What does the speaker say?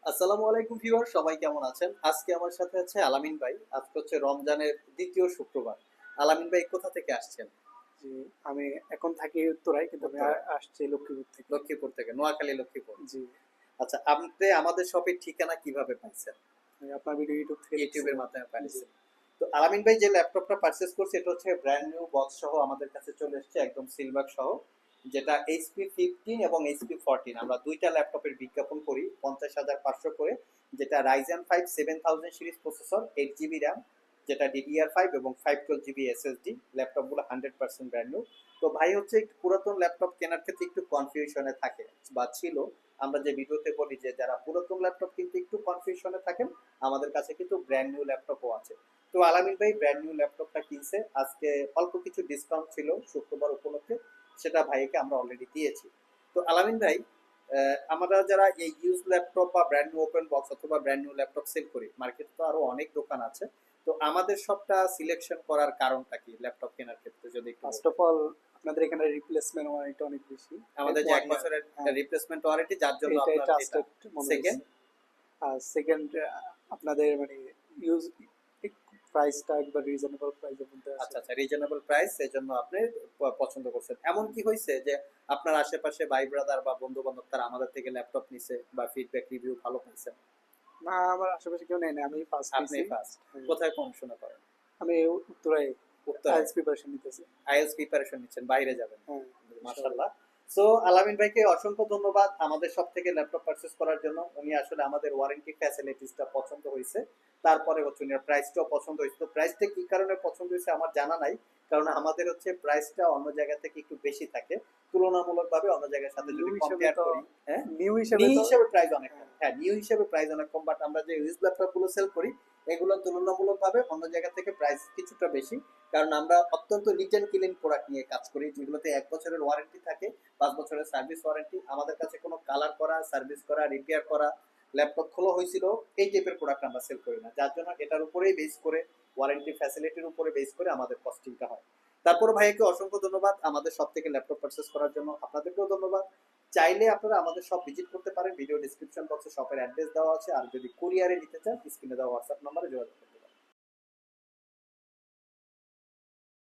আসসালামু আলাইকুম ভিউয়ার, সবাই কেমন আছেন? আজকে আমার সাথে আছে আলামিন ভাই। আজকে হচ্ছে রমজানের দ্বিতীয় শুক্রবার। আলামিন ভাই কোথা থেকে আসছেন? জি, আমি এখন থাকি উত্তরায়, কিন্তু আমি উত্তরায়। আসছি লক্ষ্মীপুর থেকে। লক্ষ্মীপুর থেকে, নোয়াখালী লক্ষ্মীপুর। জি, আচ্ছা, আপনি আমাদের শপের ঠিকানা কিভাবে পাইছেন? আমি আপনার ভিডিও ইউটিউব থেকে ইউটিউবের দেখছিলাম। মাধ্যমে জি, পাইছেন। তো আলামিন ভাই যে ল্যাপটপটা পারচেজ করছে এটা হচ্ছে ব্র্যান্ড নিউ বক্স সহ আমাদের কাছে চলে এসেছে, একদম সিলভার সহ। যেটা এইচপি 15 এবং এইচপি 14, আমরা দুইটা ল্যাপটপের বিজ্ঞাপন করি 50,500 করে। যেটা Ryzen 5 7000 series processor, 8 GB RAM, যেটা ডিডিআর 5 এবং 512 জিবি এসএসডি। ল্যাপটপগুলো 100% ব্র্যান্ড নিউ। তো ভাই হচ্ছে একটু পুরাতন ল্যাপটপ কেনার ক্ষেত্রে একটু কনফিউশনে থাকে বা ছিল। আমরা যে ভিডিওতে বলি যে যারা পুরাতন ল্যাপটপ কিন্তু একটু কনফিউশনে থাকেন, আমাদের কাছে কিন্তু ব্র্যান্ড নিউ ল্যাপটপও আছে। তো আলামিন ভাই ব্র্যান্ড নিউ ল্যাপটপটা কিনছে আজকে। অল্প কিছু ডিসকাউন্ট ছিল শুক্রবার উপলক্ষে, সেটা ভাইকে আমরা অলরেডি দিয়েছি। তো আলামিন ভাই, আমরা যারা এই ইউজ ল্যাপটপ বা ব্র্যান্ড নিউ ওপেন বক্স অথবা ব্র্যান্ড নিউ ল্যাপটপ সেল করি, মার্কেটে তো আরো অনেক দোকান আছে। তো আমাদের সবটা সিলেকশন করার কারণটা কি ল্যাপটপ কেনার ক্ষেত্রে যদি একটু ফার্স্ট বলতেন। অফ অল আপনাদের এখানে রিপ্লেসমেন্ট ওয়ারেন্টি অনেক বেশি। আমাদের যে ওয়ান এক ইয়ার, বছরের হ্যাঁ, রিপ্লেসমেন্ট ওয়ারেন্টি, যার জন্য এইটাই আপনার এটা ট্রাস্টেড মনে সেকেন্ড। হয়েছে। আর সেকেন্ড, আপনাদের মানে ইউজ প্রাইসটা একবার রিজনেবল প্রাইসের মধ্যে আছে। আচ্ছা আচ্ছা, রিজনেবল প্রাইস, এই জন্য আপনি পছন্দ করছেন। এমন কি হয়েছে যে আপনার আশেপাশে ভাই ব্রাদার বা বন্ধু বান্ধব তারা আমাদের থেকে ল্যাপটপ নিছে বা ফিডব্যাক রিভিউ ভালো পাইছেন? না, আমার আশেপাশে কেউ নেই না, আমি ফার্স্ট আপনি নিয়েছি। ফার্স্ট। হ্যাঁ, কোথায় পড়াশোনা করেন? আমি উত্তরায় উত্তরায়। আইএলটিএস প্রিপারেশন নিতেছি। আইএলটিএস প্রিপারেশন নিচ্ছেন, বাইরে যাবেন? হ্যাঁ, শহরে। মাশাআল্লাহ। সো আলামিন ভাইকে অসংখ্য ধন্যবাদ আমাদের সব থেকে ল্যাপটপ পারচেজ করার জন্য। উনি আসলে আমাদের ওয়ারেন্টি ফ্যাসিলিটিসটা পছন্দ হয়েছে। তারপরে হচ্ছে উনার প্রাইসটাও পছন্দ হয়েছে। তো প্রাইসটা কি কারণে পছন্দ হয়েছে আমার জানা নাই। কারণ আমাদের হচ্ছে প্রাইসটা অন্য জায়গা থেকে একটু বেশি থাকে তুলনামূলকভাবে অন্য জায়গার সাথে নিউ যদি হিসেবে কম্পেয়ার তো করি। হ্যাঁ, নিউ হিসেবে নিউ তো হিসেবে প্রাইস অনেক কম। হ্যাঁ, হ্যাঁ, নিউ হিসেবে প্রাইস অনেক কম, বাট আমরা যে ইউজ ল্যাপটপ গুলো সেল করি এগুলো তুলনামূলকভাবে অন্য জায়গা থেকে প্রাইস কিছুটা বেশি। কারণ আমরা অত্যন্ত নিট অ্যান্ড ক্লিন প্রোডাক্ট নিয়ে কাজ করি, যেগুলোতে 1 বছরের ওয়ারেন্টি থাকে, 5 বছরের সার্ভিস ওয়ারেন্টি। আমাদের কাছে কোনো কালার করা, সার্ভিস করা, রিপেয়ার করা, ল্যাপটপ খোলা হয়েছিল, এই টাইপের প্রোডাক্ট আমরা সেল করি না। যার জন্য এটার উপরেই বেস করে, ওয়ারেন্টি ফ্যাসিলিটির উপরে বেস করে আমাদের কস্টিংটা হয়। তারপর ভাইকে অসংখ্য ধন্যবাদ আমাদের সব থেকে ল্যাপটপ পারচেস করার জন্য। আপনাদেরকেও ধন্যবাদ। চাইলে আপনারা আমাদের সব ভিজিট করতে পারেন, ভিডিও ডিসক্রিপশন বক্সে শপের অ্যাড্রেস দেওয়া আছে। আর যদি কুরিয়ারে নিতে চান, স্ক্রিনে দেওয়া হোয়াটসঅ্যাপ নম্বরে যোগাযোগ করতে পারেন।